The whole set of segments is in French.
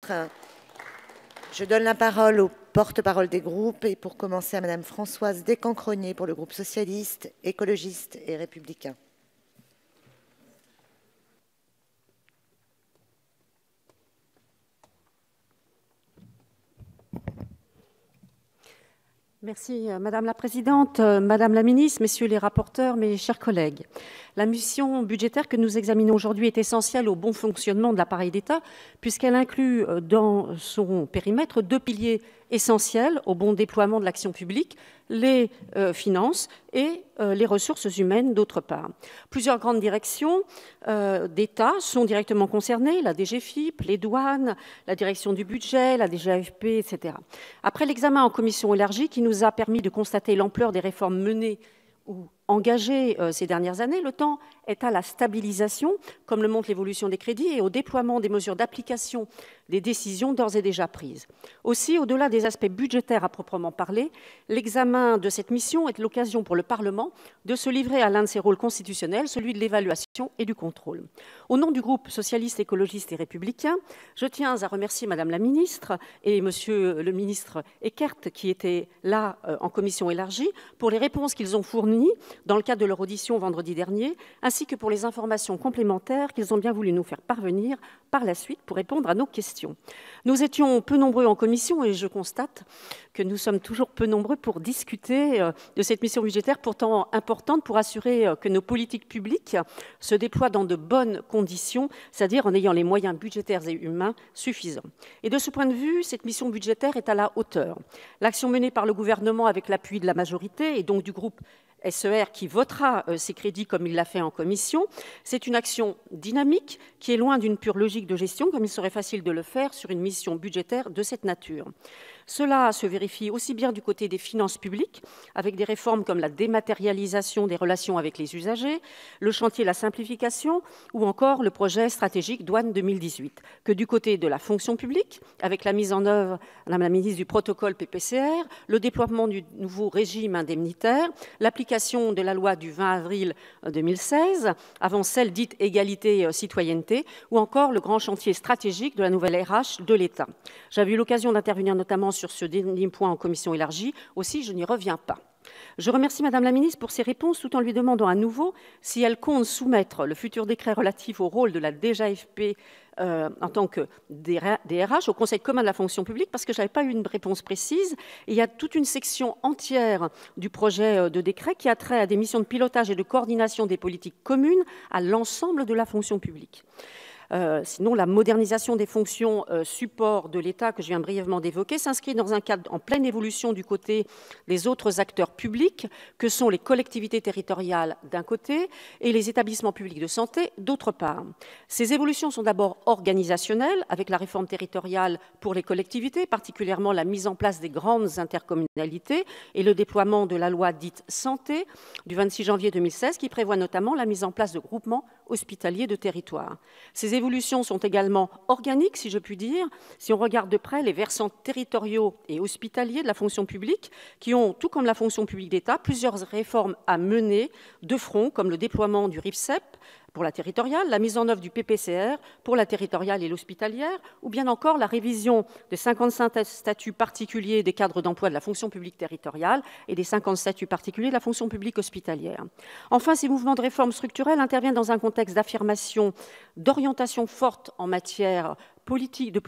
ministre. Je donne la parole aux porte-parole des groupes et pour commencer à Madame Françoise Descancrenier pour le groupe socialiste, écologiste et républicain. Merci Madame la Présidente, Madame la Ministre, Messieurs les rapporteurs, mes chers collègues. La mission budgétaire que nous examinons aujourd'hui est essentielle au bon fonctionnement de l'appareil d'État puisqu'elle inclut dans son périmètre deux piliers essentiels au bon déploiement de l'action publique, les finances et les ressources humaines d'autre part. Plusieurs grandes directions d'État sont directement concernées, la DGFiP, les douanes, la direction du budget, la DGAFP, etc. Après l'examen en commission élargie qui nous a permis de constater l'ampleur des réformes menées ou engagées ces dernières années, le temps est à la stabilisation, comme le montre l'évolution des crédits, et au déploiement des mesures d'application des décisions d'ores et déjà prises. Aussi, au-delà des aspects budgétaires à proprement parler, l'examen de cette mission est l'occasion pour le Parlement de se livrer à l'un de ses rôles constitutionnels, celui de l'évaluation et du contrôle. Au nom du groupe socialiste, écologiste et républicain, je tiens à remercier Madame la Ministre et Monsieur le Ministre Eckert, qui étaient là en commission élargie, pour les réponses qu'ils ont fournies dans le cadre de leur audition vendredi dernier, ainsi que pour les informations complémentaires qu'ils ont bien voulu nous faire parvenir par la suite pour répondre à nos questions. Nous étions peu nombreux en commission et je constate que nous sommes toujours peu nombreux pour discuter de cette mission budgétaire pourtant importante pour assurer que nos politiques publiques se déploient dans de bonnes conditions, c'est-à-dire en ayant les moyens budgétaires et humains suffisants. Et de ce point de vue, cette mission budgétaire est à la hauteur. L'action menée par le gouvernement avec l'appui de la majorité et donc du groupe SER qui votera ces crédits comme il l'a fait en commission, c'est une action dynamique qui est loin d'une pure logique de gestion comme il serait facile de le faire sur une mission budgétaire de cette nature. Cela se vérifie aussi bien du côté des finances publiques, avec des réformes comme la dématérialisation des relations avec les usagers, le chantier de la simplification ou encore le projet stratégique Douane 2018, que du côté de la fonction publique, avec la mise en œuvre, Madame la Ministre, du protocole PPCR, le déploiement du nouveau régime indemnitaire, l'application de la loi du 20 avril 2016, avant celle dite égalité-citoyenneté, ou encore le grand chantier stratégique de la nouvelle RH de l'État. J'avais eu l'occasion d'intervenir notamment sur ce dernier point en commission élargie. Aussi, je n'y reviens pas. Je remercie Madame la Ministre pour ses réponses tout en lui demandant à nouveau si elle compte soumettre le futur décret relatif au rôle de la DGAFP en tant que DRH au Conseil commun de la fonction publique parce que je n'avais pas eu une réponse précise. Et il y a toute une section entière du projet de décret qui a trait à des missions de pilotage et de coordination des politiques communes à l'ensemble de la fonction publique. Sinon, la modernisation des fonctions support de l'État que je viens brièvement d'évoquer s'inscrit dans un cadre en pleine évolution du côté des autres acteurs publics que sont les collectivités territoriales d'un côté et les établissements publics de santé d'autre part. Ces évolutions sont d'abord organisationnelles avec la réforme territoriale pour les collectivités, particulièrement la mise en place des grandes intercommunalités et le déploiement de la loi dite santé du 26 janvier 2016 qui prévoit notamment la mise en place de groupements hospitaliers de territoire. Ces évolutions sont également organiques, si je puis dire, si on regarde de près les versants territoriaux et hospitaliers de la fonction publique, qui ont, tout comme la fonction publique d'État, plusieurs réformes à mener de front, comme le déploiement du RIFSEP pour la territoriale, la mise en œuvre du PPCR pour la territoriale et l'hospitalière, ou bien encore la révision des 55 statuts particuliers des cadres d'emploi de la fonction publique territoriale et des 50 statuts particuliers de la fonction publique hospitalière. Enfin, ces mouvements de réforme structurelle interviennent dans un contexte d'affirmation d'orientation forte en matière politique, de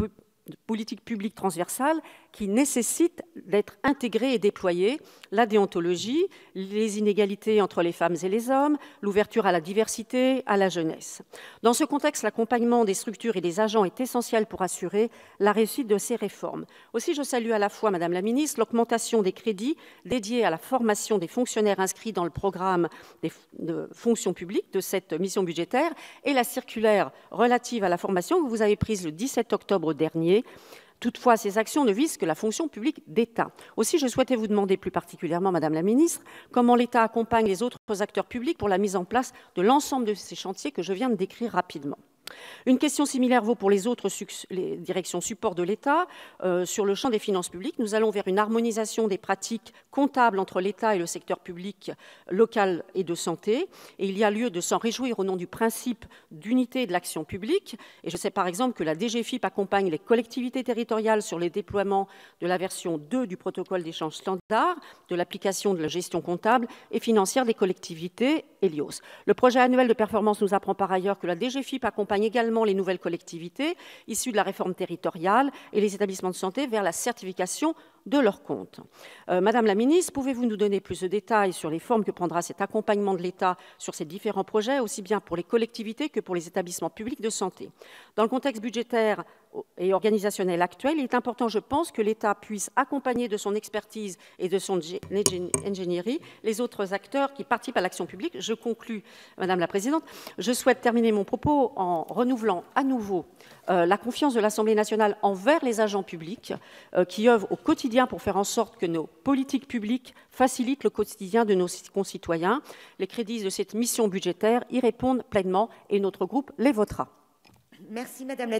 politique publique transversale qui nécessite d'être intégrée et déployée, la déontologie, les inégalités entre les femmes et les hommes, l'ouverture à la diversité, à la jeunesse. Dans ce contexte, l'accompagnement des structures et des agents est essentiel pour assurer la réussite de ces réformes. Aussi, je salue à la fois, Madame la Ministre, l'augmentation des crédits dédiés à la formation des fonctionnaires inscrits dans le programme de fonction publique de cette mission budgétaire et la circulaire relative à la formation que vous avez prise le 17 octobre dernier. Toutefois, ces actions ne visent que la fonction publique d'État. Aussi, je souhaitais vous demander plus particulièrement, Madame la Ministre, comment l'État accompagne les autres acteurs publics pour la mise en place de l'ensemble de ces chantiers que je viens de décrire rapidement. Une question similaire vaut pour les autres les directions support de l'État. Sur le champ des finances publiques, nous allons vers une harmonisation des pratiques comptables entre l'État et le secteur public local et de santé. Et il y a lieu de s'en réjouir au nom du principe d'unité de l'action publique. Et je sais par exemple que la DGFiP accompagne les collectivités territoriales sur les déploiements de la version 2 du protocole d'échange standard, de l'application de la gestion comptable et financière des collectivités Helios. Le projet annuel de performance nous apprend par ailleurs que la DGFiP accompagne également les nouvelles collectivités issues de la réforme territoriale et les établissements de santé vers la certification de leurs comptes. Madame la ministre, pouvez-vous nous donner plus de détails sur les formes que prendra cet accompagnement de l'État sur ces différents projets, aussi bien pour les collectivités que pour les établissements publics de santé? Dans le contexte budgétaire et organisationnel actuel, il est important, je pense, que l'État puisse accompagner de son expertise et de son ingénierie les autres acteurs qui participent à l'action publique. Je conclus, Madame la Présidente. Je souhaite terminer mon propos en renouvelant à nouveau la confiance de l'Assemblée nationale envers les agents publics qui œuvrent au quotidien pour faire en sorte que nos politiques publiques facilitent le quotidien de nos concitoyens. Les crédits de cette mission budgétaire y répondent pleinement et notre groupe les votera. Merci, Madame la